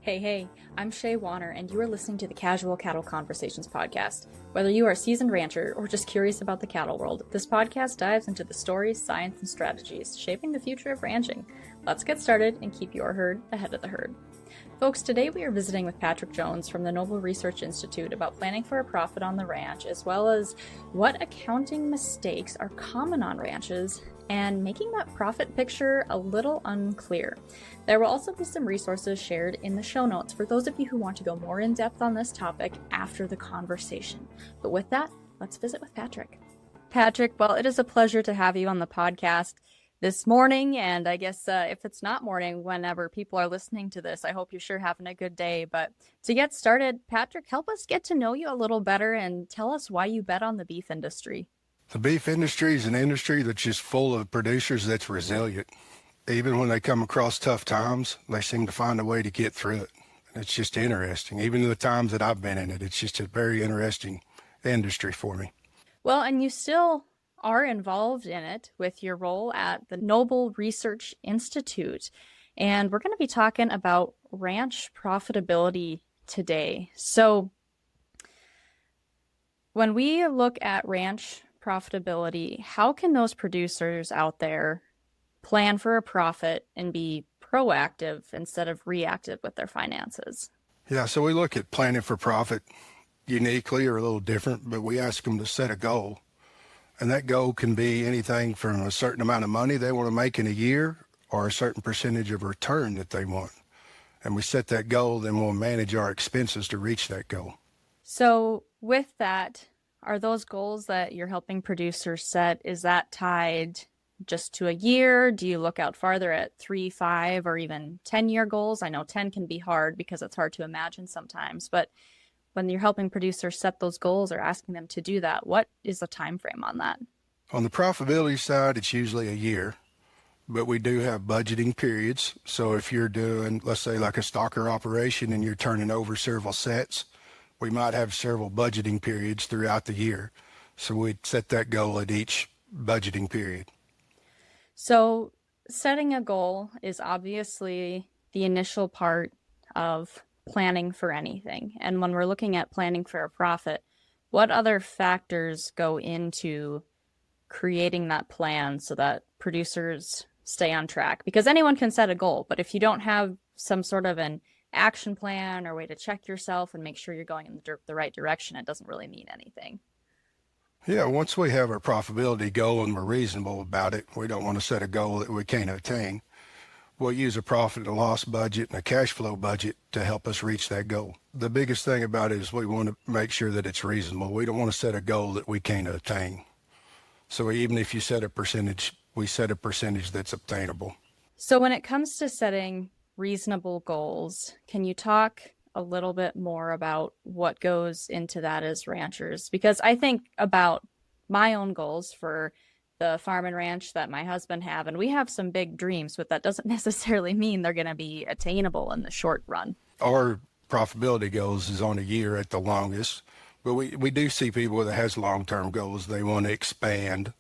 Hey, I'm Shaye Wanner, and you are listening to the Casual Cattle Conversations podcast. Whether you are a seasoned rancher or just curious about the cattle world, this podcast dives into the stories, science, and strategies shaping the future of ranching. Let's get started and keep your herd ahead of the herd. Folks, today we are visiting with Patrick Jones from the Noble Research Institute about planning for a profit on the ranch, as well as what accounting mistakes are common on ranches and making that profit picture a little unclear. There will also be some resources shared in the show notes for those of you who want to go more in depth on this topic after the conversation. But with that, let's visit with Patrick. Patrick, well, it is a pleasure to have you on the podcast this morning, and I guess if it's not morning, whenever people are listening to this, I hope you're sure having a good day. But to get started, Patrick, help us get to know you a little better and tell us why you bet on the beef industry. The beef industry is an industry that's just full of producers that's resilient. Even when they come across tough times, they seem to find a way to get through it. And it's just interesting. Even the times that I've been in it, it's just a very interesting industry for me. Well, and you still are involved in it with your role at the Noble Research Institute. And we're going to be talking about ranch profitability today. So when we look at ranch profitability, how can those producers out there plan for a profit and be proactive instead of reactive with their finances? Yeah, so we look at planning for profit uniquely or a little different, but we ask them to set a goal. And that goal can be anything from a certain amount of money they want to make in a year or a certain percentage of return that they want. And we set that goal, then we'll manage our expenses to reach that goal. So with that, are those goals that you're helping producers set, is that tied just to a year? Do you look out farther at 3, 5, or even 10-year goals? I know 10 can be hard because it's hard to imagine sometimes, but when you're helping producers set those goals or asking them to do that, what is the time frame on that? On the profitability side, it's usually a year, but we do have budgeting periods. So if you're doing, let's say, like a stocker operation and you're turning over several sets, we might have several budgeting periods throughout the year. So we'd set that goal at each budgeting period. So setting a goal is obviously the initial part of planning for anything. And when we're looking at planning for a profit, what other factors go into creating that plan so that producers stay on track? Because anyone can set a goal, but if you don't have some sort of an action plan or way to check yourself and make sure you're going in the right direction, it doesn't really mean anything. Yeah, once we have our profitability goal and we're reasonable about it, we don't want to set a goal that we can't attain. We'll use a profit and loss budget and a cash flow budget to help us reach that goal. The biggest thing about it is we want to make sure that it's reasonable. We don't want to set a goal that we can't attain. So even if you set a percentage, we set a percentage that's obtainable. So when it comes to setting reasonable goals, can you talk a little bit more about what goes into that as ranchers? Because I think about my own goals for the farm and ranch that my husband have, and we have some big dreams, but that doesn't necessarily mean they're going to be attainable in the short run. Our profitability goals is on a year at the longest, but we do see people that has long-term goals. They want to expand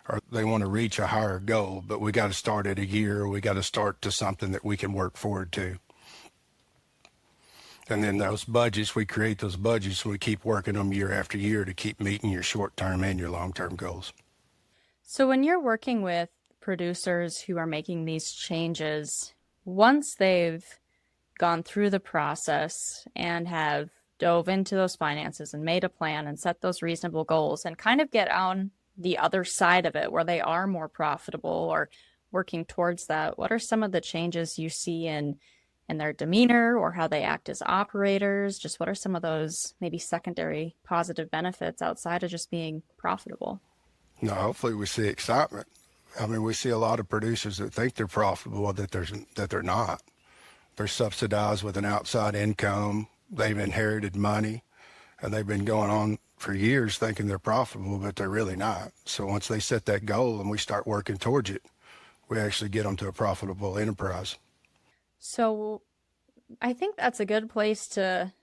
or they want to reach a higher goal, but we got to start at a year. We got to start to something that we can work forward to. And then those budgets, we create those budgets and we keep working them year after year to keep meeting your short-term and your long-term goals. So when you're working with producers who are making these changes, once they've gone through the process and have dove into those finances and made a plan and set those reasonable goals and kind of get on the other side of it where they are more profitable or working towards that, what are some of the changes you see in their demeanor or how they act as operators? Just what are some of those maybe secondary positive benefits outside of just being profitable? No, hopefully we see excitement. I mean, we see a lot of producers that think they're profitable that they're not. They're subsidized with an outside income. They've inherited money, and they've been going on for years thinking they're profitable, but they're really not. So once they set that goal and we start working towards it, we actually get them to a profitable enterprise. So I think that's a good place to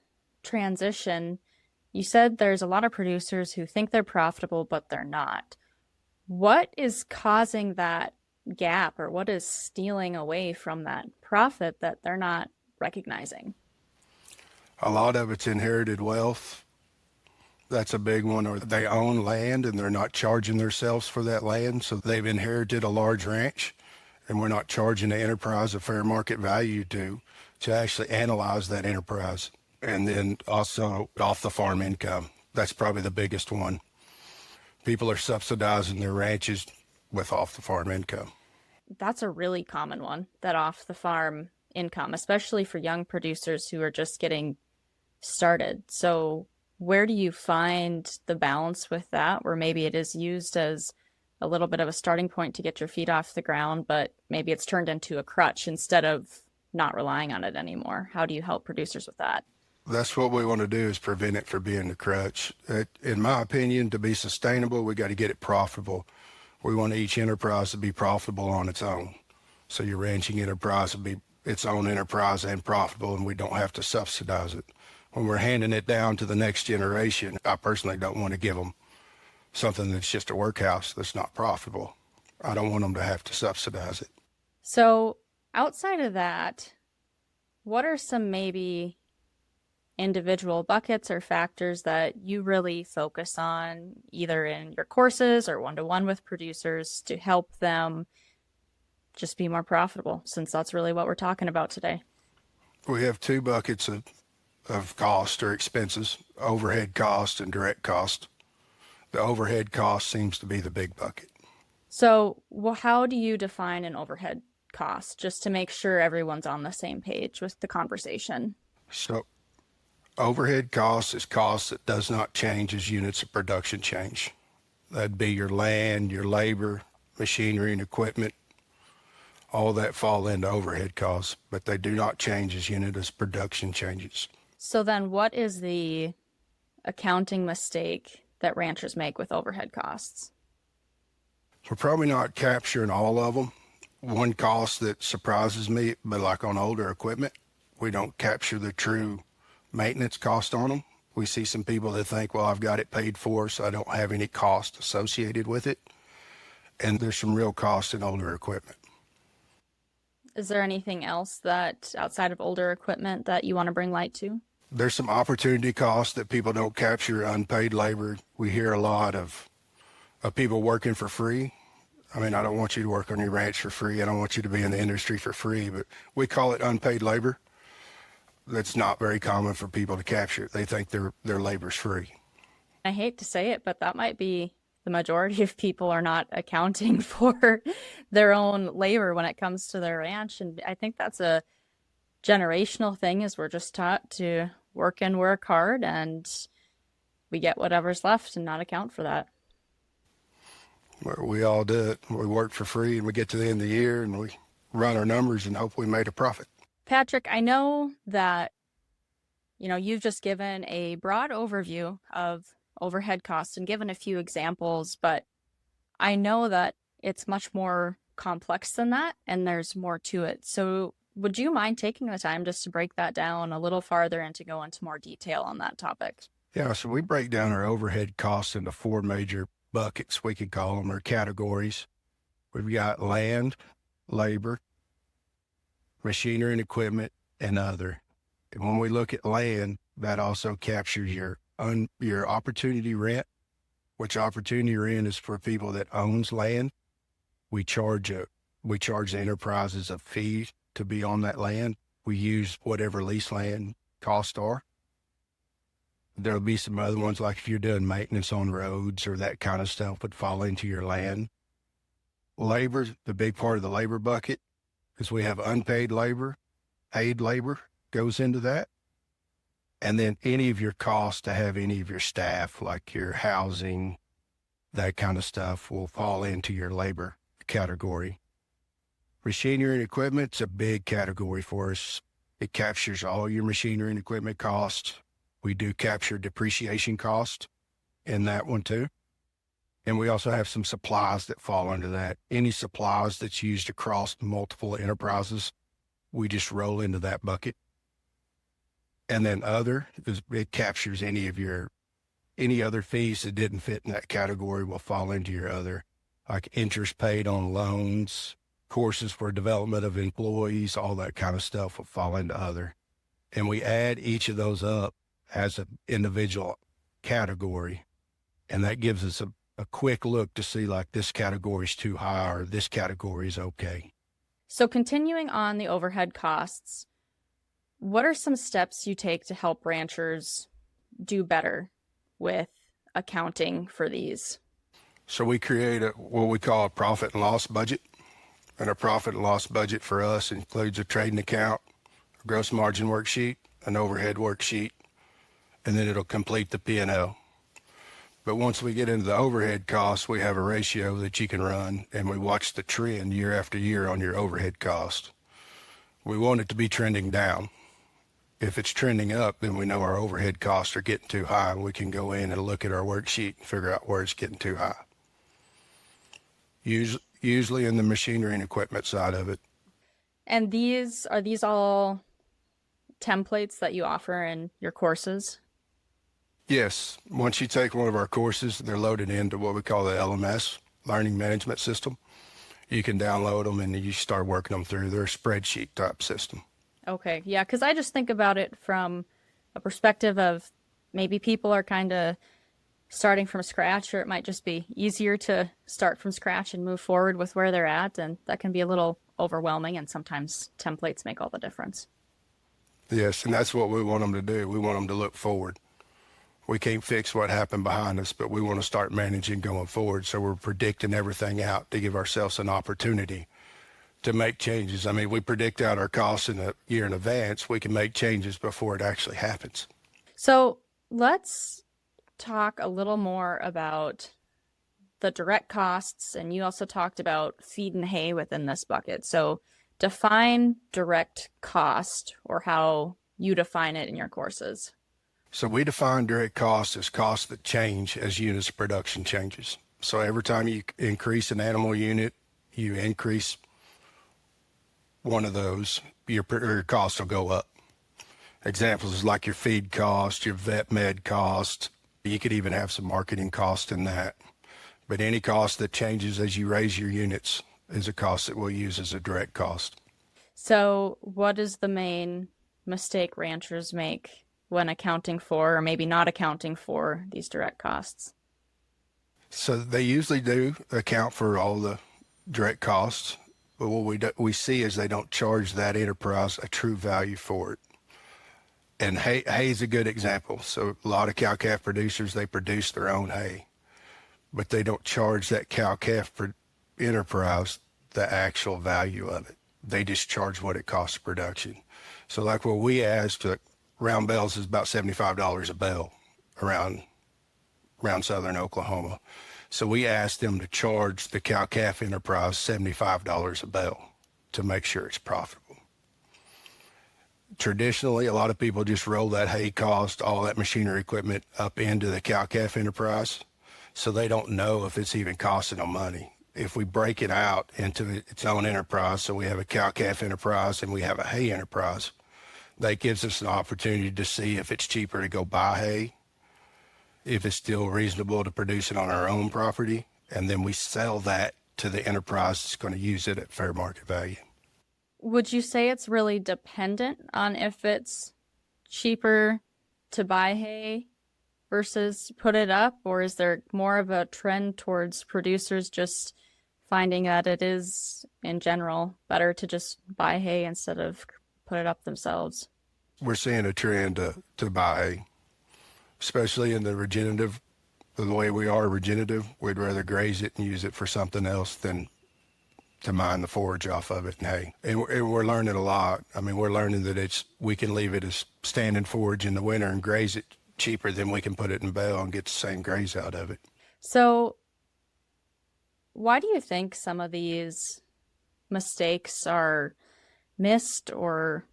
transition. You said there's a lot of producers who think they're profitable, but they're not. What is causing that gap, or what is stealing away from that profit that they're not recognizing? A lot of it's inherited wealth. That's a big one. Or they own land and they're not charging themselves for that land. So they've inherited a large ranch and we're not charging the enterprise a fair market value to actually analyze that enterprise. And then also off the farm income. That's probably the biggest one. People are subsidizing their ranches with off the farm income. That's a really common one, that off the farm income, especially for young producers who are just getting started. So, where do you find the balance with that, where maybe it is used as a little bit of a starting point to get your feet off the ground, but maybe it's turned into a crutch instead of not relying on it anymore? How do you help producers with that? That's what we want to do is prevent it from being a crutch. In my opinion, to be sustainable, we got to get it profitable. We want each enterprise to be profitable on its own. So your ranching enterprise will be its own enterprise and profitable, and we don't have to subsidize it. When we're handing it down to the next generation, I personally don't want to give them something that's just a workhouse that's not profitable. I don't want them to have to subsidize it. So, outside of that, what are some maybe individual buckets or factors that you really focus on, either in your courses or one-to-one with producers, to help them just be more profitable, since that's really what we're talking about today? We have two buckets of cost or expenses, overhead cost and direct cost. The overhead cost seems to be the big bucket. So, well, how do you define an overhead cost, just to make sure everyone's on the same page with the conversation? So overhead cost is cost that does not change as units of production change. That'd be your land, your labor, machinery and equipment. All that fall into overhead costs, but they do not change as unit as production changes. So then what is the accounting mistake that ranchers make with overhead costs? We're probably not capturing all of them. One cost that surprises me, but like on older equipment, we don't capture the true maintenance cost on them. We see some people that think, well, I've got it paid for, so I don't have any cost associated with it. And there's some real cost in older equipment. Is there anything else that outside of older equipment that you want to bring light to? There's some opportunity costs that people don't capture, unpaid labor. We hear a lot of people working for free. I mean, I don't want you to work on your ranch for free. I don't want you to be in the industry for free, but we call it unpaid labor. That's not very common for people to capture. They think their labor's free. I hate to say it, but that might be the majority of people are not accounting for their own labor when it comes to their ranch. And I think that's a generational thing, is we're just taught to work and work hard, and we get whatever's left and not account for that. We all do it. We work for free and we get to the end of the year and we run our numbers and hope we made a profit. Patrick, I know that, you've just given a broad overview of overhead costs and given a few examples, but I know that it's much more complex than that and there's more to it. So would you mind taking the time just to break that down a little farther and to go into more detail on that topic? Yeah, so we break down our overhead costs into four major buckets, we could call them, or categories. We've got land, labor, machinery and equipment, and other. And when we look at land, that also captures your opportunity rent, which opportunity rent is for people that owns land. We charge the enterprises a fee to be on that land. We use whatever lease land costs are. There'll be some other ones, like if you're doing maintenance on roads or that kind of stuff, would fall into your land. Labor, the big part of the labor bucket, is we have unpaid labor, paid labor goes into that. And then any of your costs to have any of your staff, like your housing, that kind of stuff, will fall into your labor category. Machinery and equipment's a big category for us. It captures all your machinery and equipment costs. We do capture depreciation cost in that one too. And we also have some supplies that fall under that. Any supplies that's used across multiple enterprises, we just roll into that bucket. And then other, it captures any other fees that didn't fit in that category will fall into your other, like interest paid on loans, courses for development of employees, all that kind of stuff will fall into other. and we add each of those up as an individual category. And that gives us a quick look to see like this category is too high or this category is okay. So continuing on the overhead costs, what are some steps you take to help ranchers do better with accounting for these? So we create what we call a profit and loss budget. And a profit and loss budget for us includes a trading account, a gross margin worksheet, an overhead worksheet, and then it'll complete the P&L. But once we get into the overhead costs, we have a ratio that you can run, and we watch the trend year after year on your overhead cost. We want it to be trending down. If it's trending up, then we know our overhead costs are getting too high, and we can go in and look at our worksheet and figure out where it's getting too high. Usually in the machinery and equipment side of it. And are these all templates that you offer in your courses? Yes. Once you take one of our courses, they're loaded into what we call the LMS, Learning Management System. You can download them and you start working them through their spreadsheet type system. Okay. Yeah, because I just think about it from a perspective of maybe people are kind of starting from scratch, or it might just be easier to start from scratch and move forward with where they're at. And that can be a little overwhelming, and sometimes templates make all the difference. Yes, and that's what we want them to do. We want them to look forward. We can't fix what happened behind us, but we want to start managing going forward. So we're predicting everything out to give ourselves an opportunity to make changes. I mean, we predict out our costs in a year in advance. We can make changes before it actually happens. So let's talk a little more about the direct costs. And you also talked about feed and hay within this bucket. So define direct cost, or how you define it in your courses. So we define direct costs as costs that change as units of production changes. So every time you increase an animal unit, you increase one of those, your cost will go up. Examples is like your feed cost, your vet med cost. You could even have some marketing cost in that. But any cost that changes as you raise your units is a cost that we'll use as a direct cost. So what is the main mistake ranchers make when accounting for, or maybe not accounting for, these direct costs? So they usually do account for all the direct costs, but what we see is they don't charge that enterprise a true value for it. And hay is a good example. So a lot of cow-calf producers, they produce their own hay, but they don't charge that cow-calf enterprise the actual value of it. They just charge what it costs of production. So like what we asked, round bells is about $75 a bell around southern Oklahoma. So we asked them to charge the cow-calf enterprise $75 a bell to make sure it's profitable. Traditionally, a lot of people just roll that hay cost, all that machinery equipment up into the cow-calf enterprise, so they don't know if it's even costing them money. If we break it out into its own enterprise, so we have a cow-calf enterprise and we have a hay enterprise, that gives us an opportunity to see if it's cheaper to go buy hay, if it's still reasonable to produce it on our own property, and then we sell that to the enterprise that's going to use it at fair market value. Would you say it's really dependent on if it's cheaper to buy hay versus put it up, or is there more of a trend towards producers just finding that it is, in general, better to just buy hay instead of put it up themselves? We're seeing a trend to buy hay, especially in the regenerative, the way we are regenerative. We'd rather graze it and use it for something else than to mine the forage off of it and hay. And we're learning a lot. I mean, we're learning that we can leave it as standing forage in the winter and graze it cheaper than we can put it in bale and get the same graze out of it. So why do you think some of these mistakes are missed or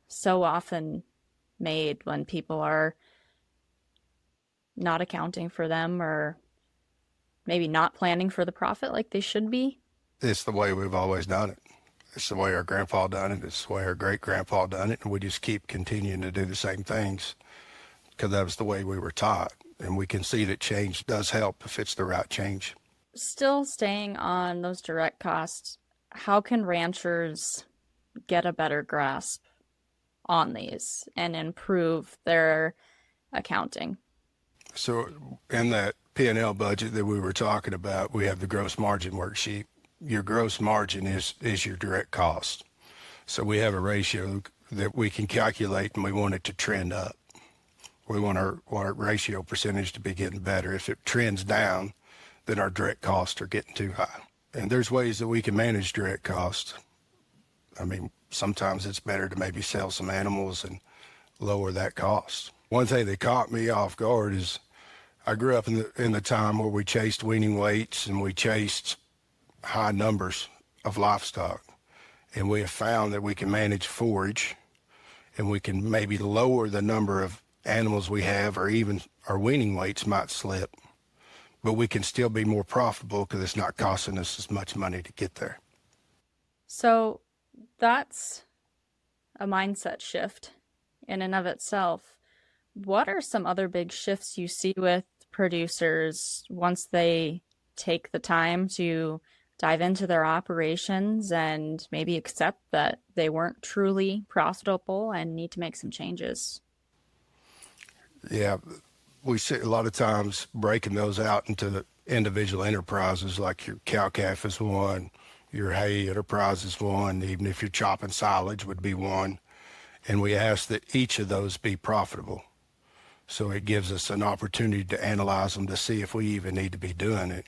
so often made when people are not accounting for them, or maybe not planning for the profit like they should be? It's the way we've always done it. It's the way our grandpa done it. It's the way our great-grandpa done it. And we just keep continuing to do the same things because that was the way we were taught. And we can see that change does help if it's the right change. Still staying on those direct costs, how can ranchers get a better grasp on these and improve their accounting? So in that P&L budget that we were talking about, we have the gross margin worksheet. Your gross margin is your direct cost. So we have a ratio that we can calculate, and we want it to trend up. We want our ratio percentage to be getting better. If it trends down, then our direct costs are getting too high. And there's ways that we can manage direct costs. I mean, sometimes it's better to maybe sell some animals and lower that cost. One thing that caught me off guard is I grew up in the time where we chased weaning weights and we chased high numbers of livestock. And we have found that we can manage forage and we can maybe lower the number of animals we have, or even our weaning weights might slip, but we can still be more profitable because it's not costing us as much money to get there. So that's a mindset shift in and of itself. What are some other big shifts you see with producers once they take the time to dive into their operations and maybe accept that they weren't truly profitable and need to make some changes? Yeah, we see a lot of times breaking those out into the individual enterprises, like your cow-calf is one, your hay enterprise is one, even if you're chopping silage would be one. And we ask that each of those be profitable. So it gives us an opportunity to analyze them to see if we even need to be doing it.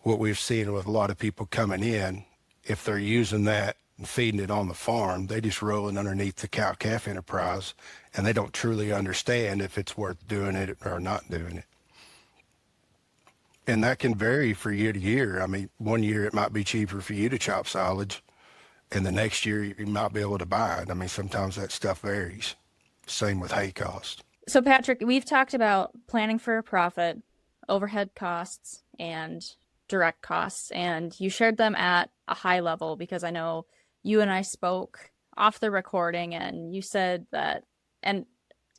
What we've seen with a lot of people coming in, if they're using that and feeding it on the farm, they just roll it underneath the cow-calf enterprise, and they don't truly understand if it's worth doing it or not doing it. And that can vary for year to year. I mean, one year it might be cheaper for you to chop silage, and the next year you might be able to buy it. I mean, sometimes that stuff varies. Same with hay cost. So, Patrick, we've talked about planning for a profit, overhead costs, and direct costs, and you shared them at a high level because I know you and I spoke off the recording, and you said that, and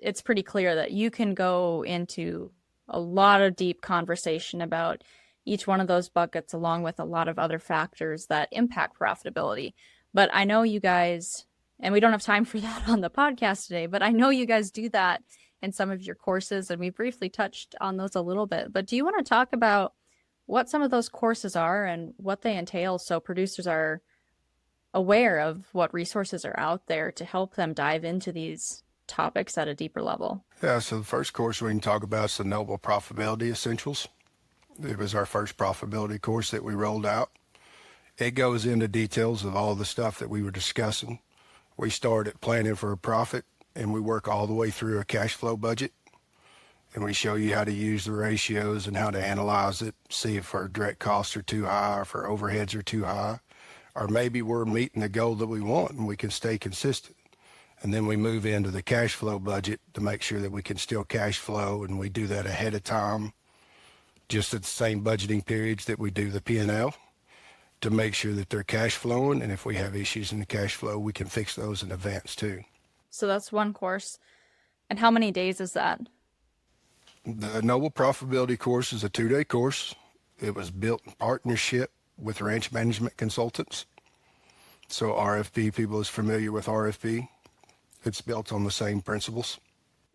it's pretty clear that you can go into a lot of deep conversation about each one of those buckets, along with a lot of other factors that impact profitability. But I know you guys, and we don't have time for that on the podcast today, but I know you guys do that in some of your courses, and we briefly touched on those a little bit. But do you want to talk about what some of those courses are and what they entail so producers are aware of what resources are out there to help them dive into these topics at a deeper level? Yeah, so the first course we can talk about is the Noble Profitability Essentials. It was our first profitability course that we rolled out. It goes into details of all the stuff that we were discussing. We start at planning for a profit, and we work all the way through a cash flow budget. And we show you how to use the ratios and how to analyze it, see if our direct costs are too high, or if our overheads are too high, or maybe we're meeting the goal that we want and we can stay consistent. And then we move into the cash flow budget to make sure that we can still cash flow, and we do that ahead of time, just at the same budgeting periods that we do the P&L, to make sure that they're cash flowing. And if we have issues in the cash flow, we can fix those in advance too. So that's one course. And how many days is that? The Noble Profitability course is a 2-day course. It was built in partnership with Ranch Management Consultants. So RFP, people is familiar with RFP. It's built on the same principles.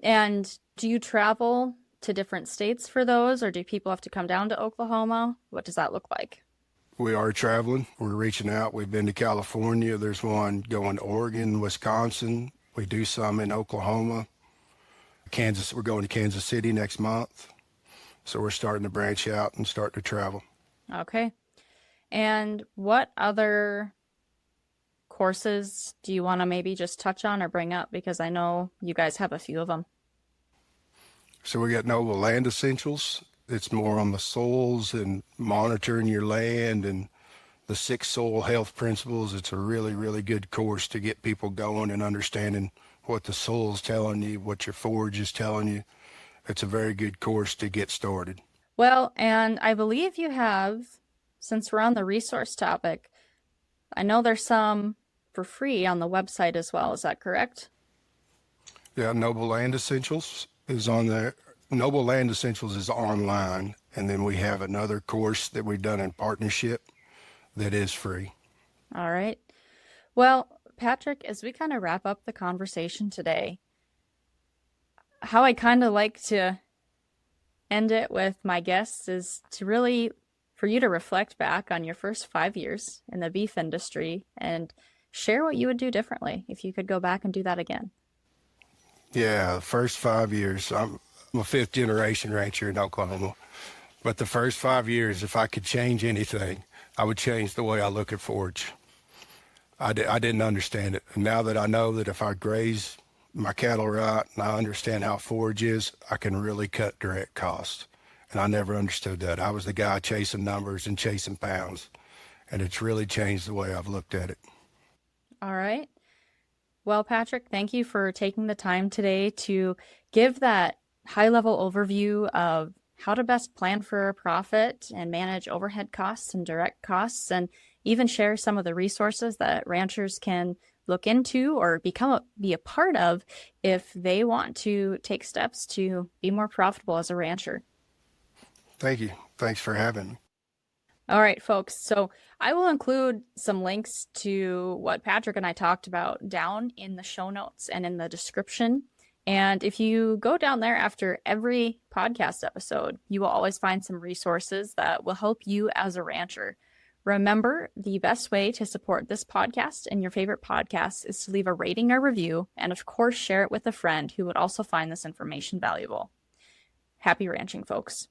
And do you travel to different states for those, or do people have to come down to Oklahoma? What does that look like? We are traveling. We're reaching out. We've been to California. There's one going to Oregon, Wisconsin. We do some in Oklahoma. Kansas, we're going to Kansas City next month. So we're starting to branch out and start to travel. Okay. And what other courses do you want to maybe just touch on or bring up? Because I know you guys have a few of them. So we got Noble Land Essentials. It's more on the soils and monitoring your land and the 6 soil health principles. It's a really, really good course to get people going and understanding what the soil's telling you, what your forage is telling you. It's a very good course to get started. Well, and I believe you have, since we're on the resource topic, I know there's some for free on the website as well. Is that correct? Yeah, Noble Land Essentials is on there. Noble Land Essentials is online, and then we have another course that we've done in partnership that is free. All right. Well, Patrick, as we kind of wrap up the conversation today, how I kind of like to end it with my guests is to really, for you to reflect back on your first 5 years in the beef industry and share what you would do differently if you could go back and do that again. Yeah, the first 5 years, I'm a fifth generation rancher in Oklahoma. But the first 5 years, if I could change anything, I would change the way I look at forage. I didn't understand it. And now that I know that if I graze my cattle right and I understand how forage is, I can really cut direct costs. And I never understood that. I was the guy chasing numbers and chasing pounds. And it's really changed the way I've looked at it. All right. Well, Patrick, thank you for taking the time today to give that high-level overview of how to best plan for a profit and manage overhead costs and direct costs, and even share some of the resources that ranchers can look into or be a part of if they want to take steps to be more profitable as a rancher. Thank you. Thanks for having me. All right, folks. So I will include some links to what Patrick and I talked about down in the show notes and in the description. And if you go down there after every podcast episode, you will always find some resources that will help you as a rancher. Remember, the best way to support this podcast and your favorite podcasts is to leave a rating or review, and of course, share it with a friend who would also find this information valuable. Happy ranching, folks.